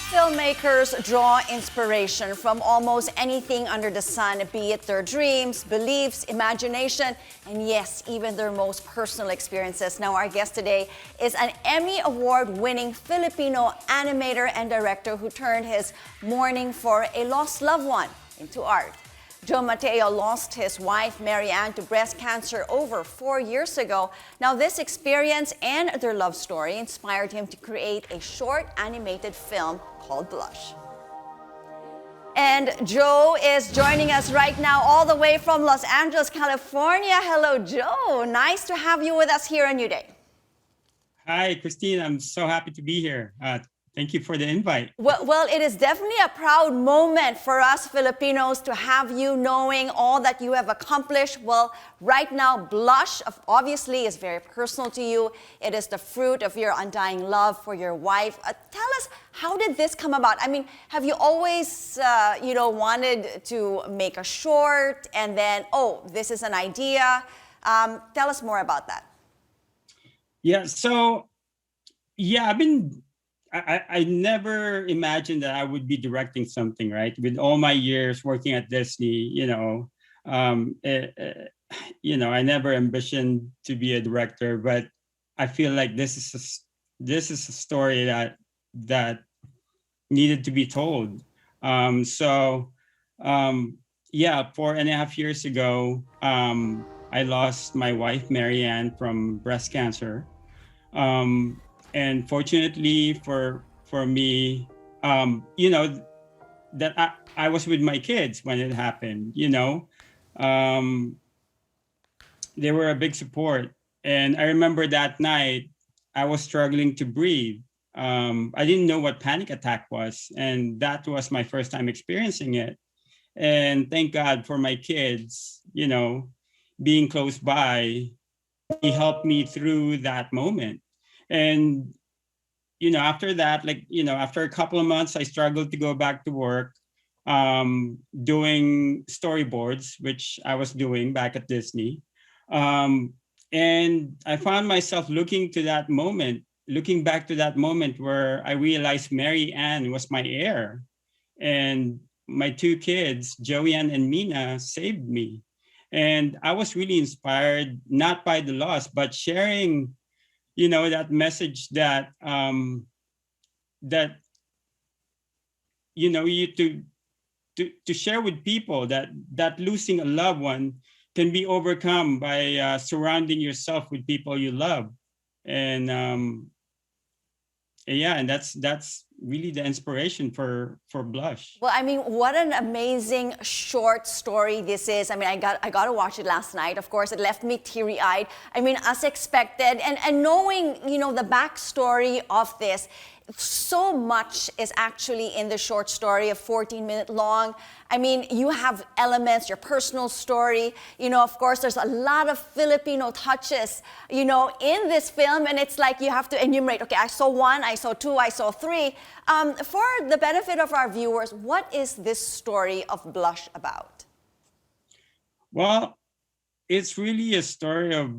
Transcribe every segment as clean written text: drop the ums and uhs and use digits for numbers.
Filmmakers draw inspiration from almost anything under the sun, be it their dreams, beliefs, imagination, and yes, even their most personal experiences. Now, our guest today is an Emmy Award-winning Filipino animator and director who turned his mourning for a lost loved one into art. Joe Mateo lost his wife, Mary Ann, to breast cancer over 4 years ago. Now, this experience and their love story inspired him to create a short animated film called Blush. And Joe is joining us right now all the way from Los Angeles, California. Hello, Joe. Nice to have you with us here on New Day. Hi, Christine. I'm so happy to be here. Thank you for the invite. Well, it is definitely a proud moment for us Filipinos to have you, knowing all that you have accomplished. Well, right now, Blush obviously is very personal to you. It is the fruit of your undying love for your wife. Tell us, how did this come about? I mean, have you always, wanted to make a short and then, oh, this is an idea? Tell us more about that. Yeah, I never imagined that I would be directing something, right? With all my years working at Disney, I never ambitioned to be a director, but I feel like this is a story that needed to be told. 4.5 years ago, I lost my wife, Mary Ann, from breast cancer. And fortunately for me, that I was with my kids when it happened. They were a big support. And I remember that night I was struggling to breathe. I didn't know what panic attack was, and that was my first time experiencing it. And thank God for my kids, being close by. He helped me through that moment. And, after that, after a couple of months, I struggled to go back to work, doing storyboards, which I was doing back at Disney. And I found myself looking back to that moment where I realized Mary Ann was my heir. And my two kids, Joanne and Mina, saved me. And I was really inspired, not by the loss, but sharing that message that to share with people that losing a loved one can be overcome by surrounding yourself with people you love. And and that's really the inspiration for Blush. Well, I mean, what an amazing short story this is. I mean, I got to watch it last night. Of course, it left me teary-eyed. I mean, as expected, and knowing, the backstory of this, so much is actually in the short story, a 14-minute long. I mean, you have elements, your personal story. Of course, there's a lot of Filipino touches, in this film. And it's like you have to enumerate, okay, I saw one, I saw two, I saw three. For the benefit of our viewers, what is this story of Blush about? Well, it's really a story of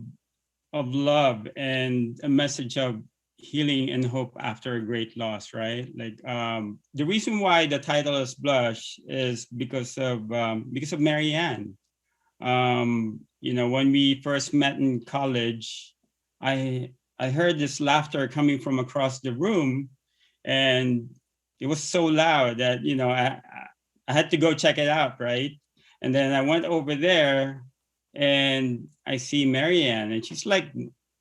love and a message of healing and hope after a great loss, right? The reason why the title is Blush is because of Mary Ann. When we first met in college, I heard this laughter coming from across the room, and it was so loud that I had to go check it out, right? And then I went over there, and I see Mary Ann, and she's like,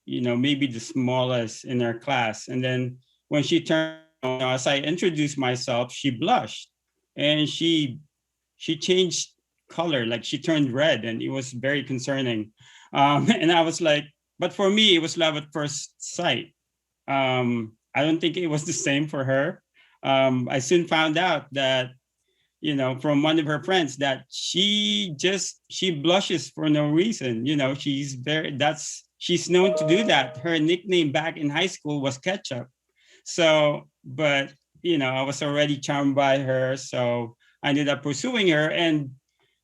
maybe the smallest in our class. And then when she turned, as I introduced myself, she blushed, and she changed color, like she turned red, and it was very concerning. And I was like, but for me, it was love at first sight. I don't think it was the same for her. I soon found out that, from one of her friends, that she blushes for no reason. She's known to do that. Her nickname back in high school was Ketchup. But I was already charmed by her. So I ended up pursuing her. And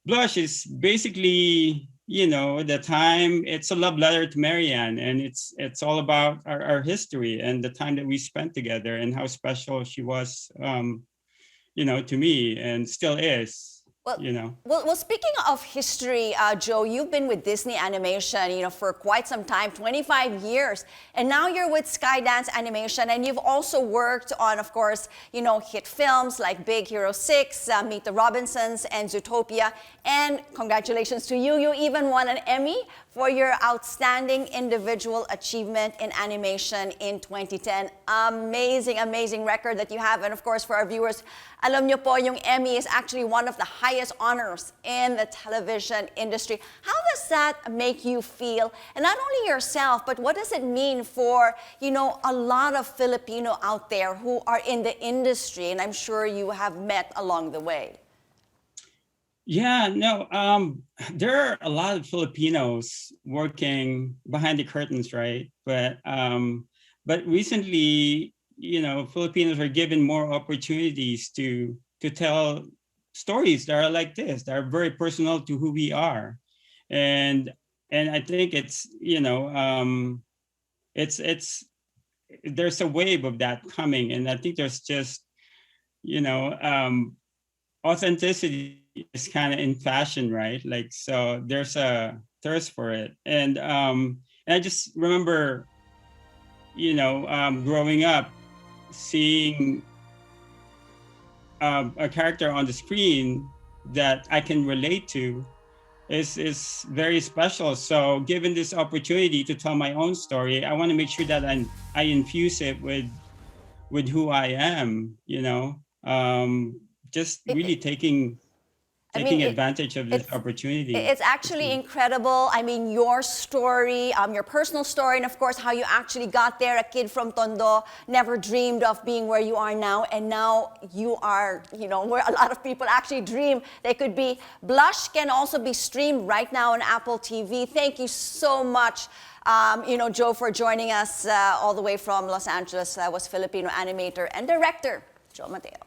Blush is basically the time, it's a love letter to Marianne, and it's all about our history and the time that we spent together and how special she was, to me, and still is, Well, well, speaking of history, Joe, you've been with Disney Animation, for quite some time, 25 years, and now you're with Skydance Animation, and you've also worked on, of course, hit films like Big Hero 6, Meet the Robinsons, and Zootopia. And congratulations to you, you even won an Emmy for your outstanding individual achievement in animation in 2010. Amazing, amazing record that you have. And of course, for our viewers, alam nyo po, yung Emmy is actually one of the highest honors in the television industry. How does that make you feel? And not only yourself, but what does it mean for, a lot of Filipino out there who are in the industry, and I'm sure you have met along the way? Yeah, no, there are a lot of Filipinos working behind the curtains, right? But recently, Filipinos are given more opportunities to tell stories that are like this, that are very personal to who we are, and I think it's there's a wave of that coming, and I think there's just authenticity is kind of in fashion, right? Like, so there's a thirst for it. And I just remember, growing up, seeing a character on the screen that I can relate to is very special. So given this opportunity to tell my own story, I want to make sure that I infuse it with who I am, just really taking advantage of this opportunity. It's actually incredible. I mean, your story, your personal story, and of course, how you actually got there. A kid from Tondo, never dreamed of being where you are now, and now you are, where a lot of people actually dream they could be. Blush can also be streamed right now on Apple TV. Thank you so much, Joe, for joining us all the way from Los Angeles. That was Filipino animator and director, Joe Mateo.